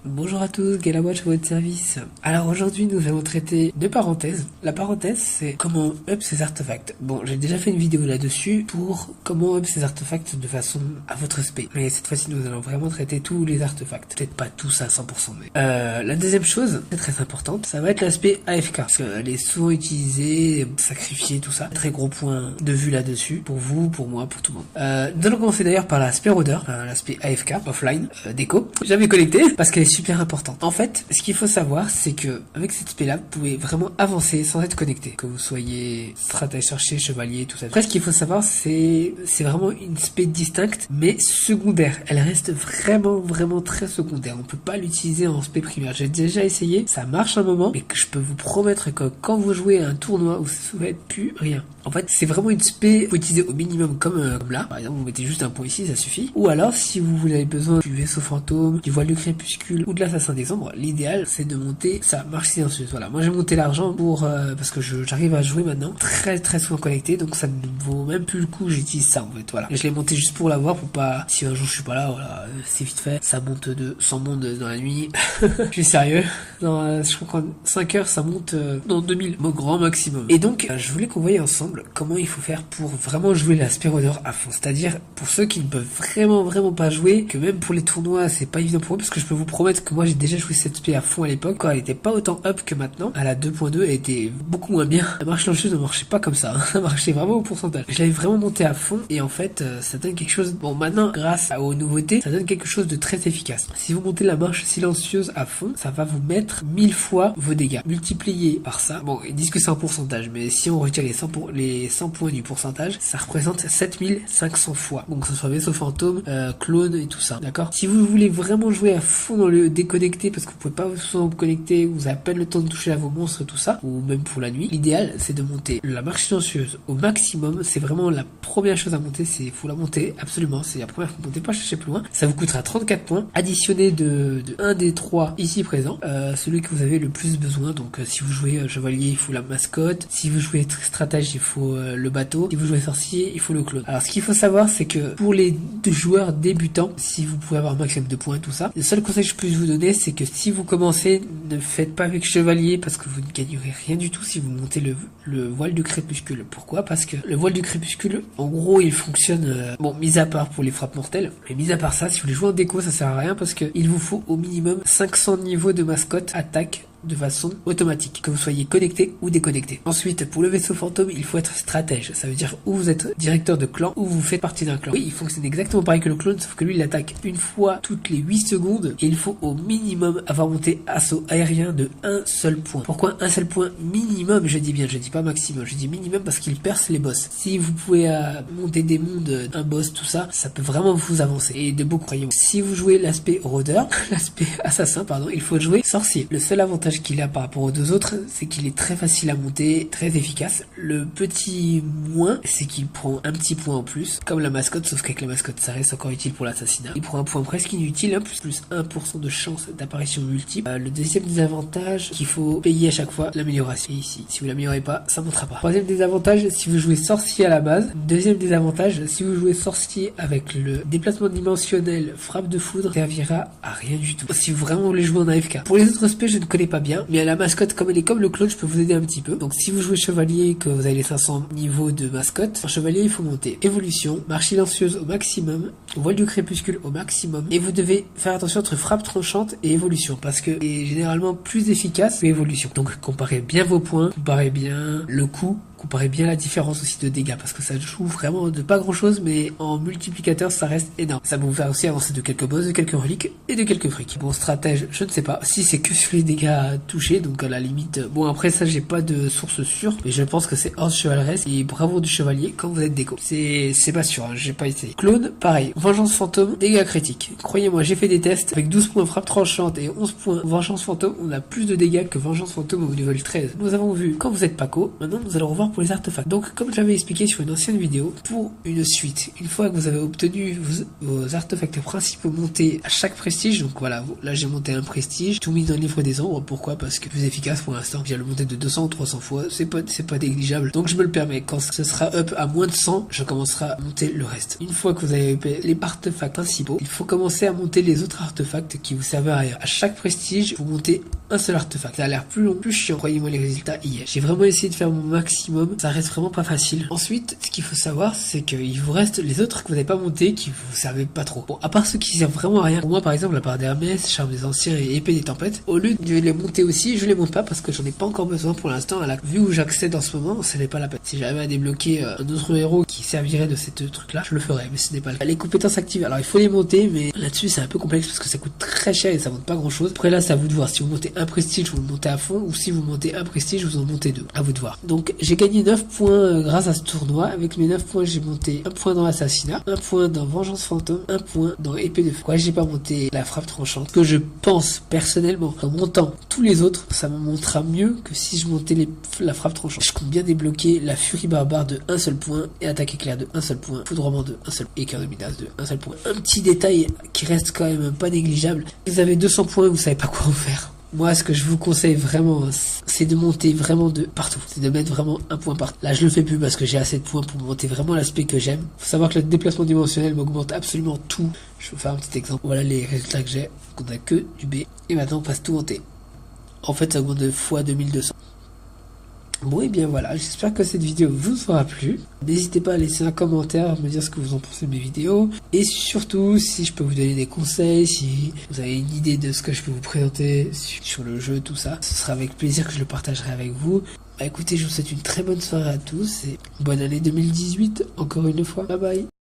Bonjour à tous, Galawatch à votre service. Alors aujourd'hui nous allons traiter deux parenthèses. La parenthèse c'est comment up ses artefacts. Bon, j'ai déjà fait une vidéo là-dessus pour comment up ses artefacts de façon à votre respect. Mais cette fois-ci nous allons vraiment traiter tous les artefacts. Peut-être pas tous à 100%. Mais la deuxième chose, c'est très importante, ça va être l'aspect AFK. Parce qu'elle est souvent utilisée, sacrifiée, tout ça. Très gros point de vue là-dessus. Pour vous, pour moi, pour tout le monde. Nous allons commencer d'ailleurs par l'aspect rôdeur, l'aspect AFK, offline, déco. Jamais connecté, parce qu'elle est super importante. En fait, ce qu'il faut savoir, c'est que avec cette spé là, vous pouvez vraiment avancer sans être connecté. Que vous soyez stratège cherché, chevalier, tout ça. Après, ce qu'il faut savoir, c'est vraiment une spé distincte, mais secondaire. Elle reste vraiment très secondaire. On peut pas l'utiliser en spé primaire. J'ai déjà essayé, ça marche un moment, mais que je peux vous promettre que quand vous jouez à un tournoi, vous ne faites plus rien. En fait, c'est vraiment une spé faut utiliser au minimum comme là. Par exemple, vous mettez juste un point ici, ça suffit. Ou alors, si vous avez besoin du vaisseau fantôme, du voile du crépuscule ou de l'assassin d'exemple, l'idéal c'est de monter sa marche silencieuse. Voilà, moi j'ai monté l'argent pour parce que j'arrive à jouer maintenant très souvent connecté, donc ça ne vaut même plus le coup. J'utilise ça en fait. Voilà, et je l'ai monté juste pour l'avoir, pour pas si un jour je suis pas là. Voilà, c'est vite fait. Ça monte de 100 mondes dans la nuit. Je suis sérieux. Dans je crois qu'en 5 heures ça monte dans 2000 au grand maximum. Et donc je voulais qu'on voie ensemble comment il faut faire pour vraiment jouer l'aspect rôdeur à fond. C'est-à-dire pour ceux qui ne peuvent vraiment pas jouer, que même pour les tournois c'est pas évident pour eux, parce que je peux vous promettre que moi j'ai déjà joué cette spé à fond à l'époque, quand elle était pas autant up que maintenant. À la 2.2 elle était beaucoup moins bien. La marche lanceuse ne marchait pas comme ça, ça marchait vraiment au pourcentage. Je l'avais vraiment monté à fond et en fait ça donne quelque chose, bon maintenant grâce aux nouveautés, ça donne quelque chose de très efficace. Si vous montez la marche silencieuse à fond, ça va vous mettre 1000 fois vos dégâts. Multiplié par ça, bon ils disent que c'est un pourcentage, mais si on retire les 100 points du pourcentage, ça représente 7500 fois. Donc que ce soit vaisseau fantôme, clone et tout ça, d'accord. Si vous voulez vraiment jouer à fond dans le déconnecté, parce que vous pouvez pas vous connecter, vous avez à peine le temps de toucher à vos monstres et tout ça, ou même pour la nuit, l'idéal c'est de monter la marche silencieuse au maximum. C'est vraiment la première chose à monter, c'est faut la monter absolument, c'est la première fois, montez pas chercher plus loin. Ça vous coûtera 34 points, additionné de un des trois ici présents, celui que vous avez le plus besoin. Donc si vous jouez chevalier, il faut la mascotte, si vous jouez stratège, il faut le bateau, si vous jouez sorcier, il faut le clone. Alors ce qu'il faut savoir, c'est que pour les deux joueurs débutants, si vous pouvez avoir un maximum de points, tout ça, le seul conseil que je peux vous donner, c'est que si vous commencez, ne faites pas avec chevalier, parce que vous ne gagnerez rien du tout si vous montez le voile du crépuscule. Pourquoi? Parce que le voile du crépuscule, en gros, il fonctionne, bon, mis à part pour les frappes mortelles, mais mis à part ça, si vous voulez jouer en déco, ça sert à rien, parce que il vous faut au minimum 500 niveaux de mascotte attaque de façon automatique, que vous soyez connecté ou déconnecté. Ensuite, pour le vaisseau fantôme, il faut être stratège. Ça veut dire ou vous êtes directeur de clan, ou vous faites partie d'un clan. Oui, il fonctionne exactement pareil que le clone, sauf que lui, il attaque une fois toutes les 8 secondes, et il faut au minimum avoir monté assaut aérien de un seul point. Pourquoi un seul point minimum? Je dis bien, je dis pas maximum, je dis minimum parce qu'il perce les boss. Si vous pouvez monter des mondes, un boss, tout ça, ça peut vraiment vous avancer. Et de beaucoup, croyez-moi. Si vous jouez l'aspect rôdeur, l'aspect assassin, pardon, il faut jouer sorcier. Le seul avantage qu'il a par rapport aux deux autres, c'est qu'il est très facile à monter, très efficace. Le petit moins, c'est qu'il prend un petit point en plus, comme la mascotte, sauf qu'avec la mascotte, ça reste encore utile pour l'assassinat. Il prend un point presque inutile, hein, plus 1% de chance d'apparition multiple. Le deuxième désavantage, qu'il faut payer à chaque fois, l'amélioration. Et ici, si vous l'améliorez pas, ça montera pas. Troisième désavantage, si vous jouez sorcier à la base. Deuxième désavantage, si vous jouez sorcier avec le déplacement dimensionnel, frappe de foudre, ça servira à rien du tout. Si vous vraiment voulez jouer en AFK. Pour les autres aspects, je ne connais pas bien, mais à la mascotte, comme elle est comme le clone, je peux vous aider un petit peu. Donc si vous jouez chevalier, que vous avez les 500 niveaux de mascotte, en chevalier il faut monter évolution, marche silencieuse au maximum, voile du crépuscule au maximum, et vous devez faire attention entre frappe tranchante et évolution, parce que c'est généralement plus efficace que évolution. Donc comparez bien vos points, comparez bien le coût, comparez bien la différence aussi de dégâts, parce que ça joue vraiment de pas grand chose, mais en multiplicateur ça reste énorme. Ça va vous faire aussi avancer de quelques boss, de quelques reliques et de quelques frics. Bon, stratège, je ne sais pas si c'est que sur les dégâts touchés, donc à la limite, bon après ça j'ai pas de source sûre, mais je pense que c'est hors chevaleresque et bravo du chevalier quand vous êtes déco. C'est pas sûr, hein, j'ai pas essayé. Clone, pareil, vengeance fantôme, dégâts critiques. Croyez-moi, j'ai fait des tests avec 12 points frappe tranchante et 11 points vengeance fantôme, on a plus de dégâts que vengeance fantôme au niveau 13. Nous avons vu quand vous êtes Paco, maintenant nous allons revoir pour les artefacts. Donc comme j'avais expliqué sur une ancienne vidéo, pour une suite, une fois que vous avez obtenu vos artefacts principaux montés à chaque prestige, donc voilà, là j'ai monté un prestige, tout mis dans le livre des ombres. Pourquoi? Parce que plus efficace pour l'instant, j'ai le monter de 200 ou 300 fois, c'est pas négligeable, donc je me le permets. Quand ce sera up à moins de 100, je commencerai à monter le reste. Une fois que vous avez les artefacts principaux, il faut commencer à monter les autres artefacts qui vous servent à rien. À chaque prestige, vous montez un seul artefact. Ça a l'air plus long, plus chiant. Croyez-moi, les résultats y est. J'ai vraiment essayé de faire mon maximum. Ça reste vraiment pas facile. Ensuite, ce qu'il faut savoir, c'est qu'il vous reste les autres que vous n'avez pas montés, qui vous servez pas trop. Bon, à part ceux qui servent vraiment à rien. Pour moi, par exemple, la part d'Hermès, Charme des Anciens et Épée des Tempêtes, au lieu de les monter aussi, je les monte pas parce que j'en ai pas encore besoin pour l'instant. Vu où j'accède en ce moment, ce n'est pas la peine. Si j'avais à débloquer un autre héros qui servirait de cette truc-là, je le ferais, mais ce n'est pas le cas. Les compétences actives, alors il faut les monter, mais là-dessus c'est un peu complexe parce que ça coûte très cher et ça monte pas grand-chose. Après là, c'est à vous de voir. Si vous montez un prestige, vous le montez à fond, ou si vous montez un prestige, vous en montez deux. À vous de voir. Donc j'ai gagné 9 points grâce à ce tournoi. Avec mes 9 points, j'ai monté un point dans l'assassinat, un point dans Vengeance Fantôme, un point dans Épée de Feu. Pourquoi j'ai pas monté la frappe tranchante? Que je pense personnellement qu'en montant tous les autres, ça me montera mieux que si je montais la frappe tranchante. Je compte bien débloquer la Furie Barbare de un seul point et Attaque Éclair de un seul point, Foudroiement de un seul et Cœur de Midas de un seul point. Un petit détail qui reste quand même pas négligeable. Vous avez 200 points, vous savez pas quoi en faire. Moi, ce que je vous conseille vraiment, c'est de monter vraiment de partout. C'est de mettre vraiment un point partout. Là, je le fais plus parce que j'ai assez de points pour monter vraiment l'aspect que j'aime. Faut savoir que le déplacement dimensionnel m'augmente absolument tout. Je vais vous faire un petit exemple. Voilà les résultats que j'ai. On a que du B. Et maintenant, on passe tout en T. En fait, ça augmente de fois 2200. Bon, et bien voilà, j'espère que cette vidéo vous aura plu. N'hésitez pas à laisser un commentaire, me dire ce que vous en pensez de mes vidéos. Et surtout, si je peux vous donner des conseils, si vous avez une idée de ce que je peux vous présenter sur le jeu, tout ça, ce sera avec plaisir que je le partagerai avec vous. Bah écoutez, je vous souhaite une très bonne soirée à tous et bonne année 2018, encore une fois. Bye bye.